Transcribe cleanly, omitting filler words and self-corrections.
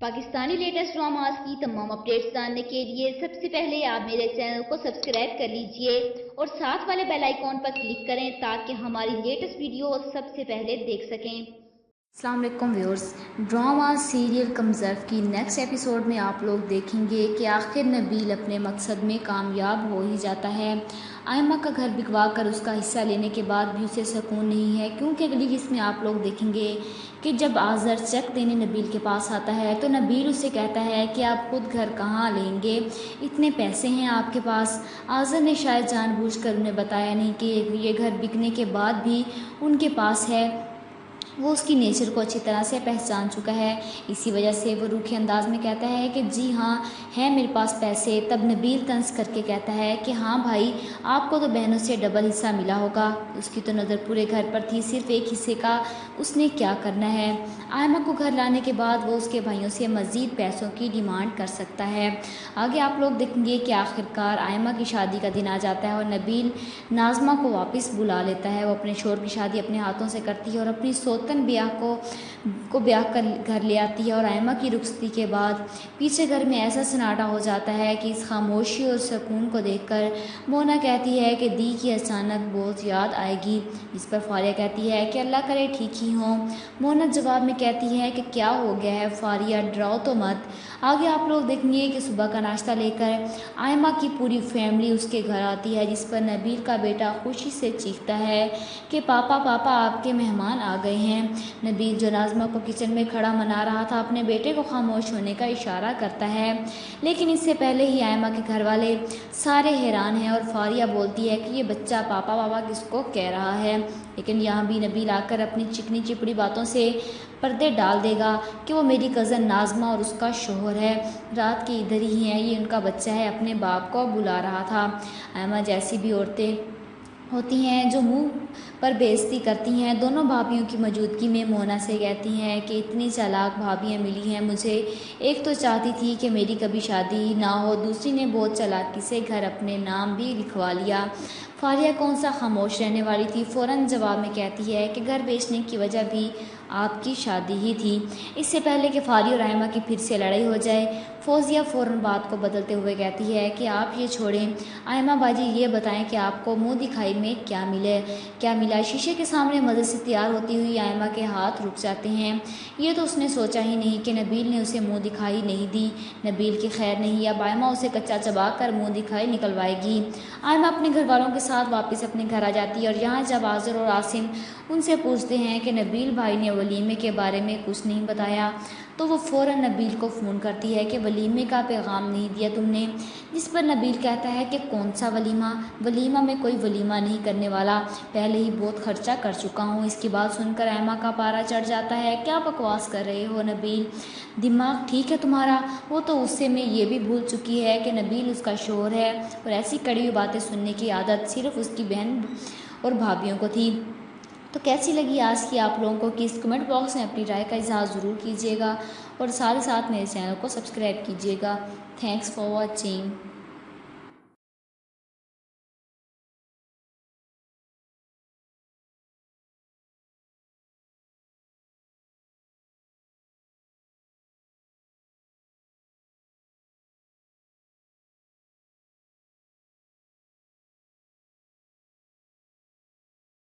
Pakistani latest dramas की तमाम updates जानने के लिए सबसे पहले आप मेरे चैनल को सब्सक्राइब कर लीजिए और साथ वाले बेल आइकॉन पर क्लिक करें ताकि हमारी लेटेस्ट वीडियो सबसे पहले देख सकें। अस्सलाम वालेकुम व्यूअर्स, ड्रामा सीरियल कमज़र्फ की नेक्स्ट एपिसोड में आप लोग देखेंगे कि आखिर नबील अपने मकसद में कामयाब हो ही जाता है। आयमा का घर बिकवा कर उसका हिस्सा लेने के बाद भी उसे सुकून नहीं है, क्योंकि अगली किस्त में आप लोग देखेंगे कि जब आज़र चेक देने नबील के पास आता है तो नबील उसे कहता है कि आप खुद घर कहाँ लेंगे, इतने पैसे हैं आपके पास। आज़र ने शायद जानबूझकर उन्हें बताया नहीं कि ये घर बिकने के बाद भी उनके पास है। वो उसकी नेचर को अच्छी तरह से पहचान चुका है, इसी वजह से वो रूखे अंदाज में कहता है कि जी हाँ है मेरे पास पैसे। तब नबील तंज करके कहता है कि हाँ भाई, आपको तो बहनों से डबल हिस्सा मिला होगा। उसकी तो नज़र पूरे घर पर थी, सिर्फ एक हिस्से का उसने क्या करना है। आयमा को घर लाने के बाद वो उसके भाइयों से मज़ीद पैसों की डिमांड कर सकता है। आगे आप लोग देखेंगे कि आखिरकार आयमा की शादी का दिन आ जाता है और नबील नाज़मा को वापस बुला लेता है। वो अपने शोहर की शादी अपने हाथों से करती है और अपनी सोतन ब्याह को ब्याह कर घर ले आती है। और आयमा की रुखसती के बाद पीछे घर में ऐसा सन्नाटा हो जाता है कि इस खामोशी और सुकून को देखकर मोना कहती है कि दी की अचानक बहुत याद आएगी। इस पर फारिया कहती है कि अल्लाह करे ठीक ही हो। मोना जवाब में कहती है कि क्या हो गया है फारिया, डराओ तो मत। आगे आप लोग देखेंगे कि सुबह का नाश्ता लेकर आयमा की पूरी फैमिली उसके घर आती है, जिस पर नबील का बेटा खुशी से चीखता है कि पापा पापा आपके मेहमान आ गए हैं। नबील जो नाज़मा को किचन में खड़ा मना रहा था, अपने बेटे को खामोश होने का इशारा करता है, लेकिन इससे पहले ही आयमा के घर वाले सारे हैरान हैं और फारिया बोलती है कि ये बच्चा पापा पापा किसको कह रहा है। लेकिन यहाँ भी नबील आकर अपनी चिकनी चिपड़ी बातों से पर्दे डाल देगा कि वो मेरी कज़न नाज़मा और उसका शोहर है, रात के इधर ही हैं, ये उनका बच्चा है, अपने बाप को बुला रहा था। आयमा जैसी भी औरतें होती हैं जो मुंह पर बेइज्जती करती हैं, दोनों भाभियों की मौजूदगी में मोना से कहती हैं कि इतनी चालाक भाभियाँ मिली हैं मुझे। एक तो चाहती थी कि मेरी कभी शादी ना हो, दूसरी ने बहुत चालाकी से घर अपने नाम भी लिखवा लिया। फारिया कौन सा खामोश रहने वाली थी, फ़ौरन जवाब में कहती है कि घर बेचने की वजह भी आपकी शादी ही थी। इससे पहले कि फारिया और आयमा की फिर से लड़ाई हो जाए, फौजिया फ़ौरन बात को बदलते हुए कहती है कि आप ये छोड़ें, आयमा बाजी ये बताएं कि आपको मुंह दिखाई में क्या मिला। शीशे के सामने मज़े से तैयार होती हुई आयमा के हाथ रुक जाते हैं। ये तो उसने सोचा ही नहीं कि नबील ने उसे मुंह दिखाई नहीं दी। नबील की खैर नहीं, अब आयमा उसे कच्चा चबा कर मुँह दिखाई निकलवाएगी। आयमा अपने घर वालों के साथ वापस अपने घर आ जाती है और यहाँ जब आज़र और आसिम उनसे पूछते हैं कि नबील भाई ने वलीमे के बारे में कुछ नहीं बताया, तो वो फ़ौरन नबील को फ़ोन करती है कि वलीमे का पैगाम नहीं दिया तुमने। जिस पर नबील कहता है कि कौन सा वलीमा में कोई वलीमा नहीं करने वाला, पहले ही बहुत खर्चा कर चुका हूँ। इसकी बात सुनकर आयमा का पारा चढ़ जाता है। क्या बकवास कर रहे हो नबील, दिमाग ठीक है तुम्हारा? वो तो उससे में ये भी भूल चुकी है कि नबील उसका शोहर है और ऐसी कड़ी हुई बातें सुनने की आदत सिर्फ उसकी बहन और भाभीियों को थी। तो कैसी लगी आज की आप लोगों को कि इस कमेंट बॉक्स में अपनी राय का इज़हार ज़रूर कीजिएगा और साथ मेरे चैनल को सब्सक्राइब कीजिएगा। Thanks for watching.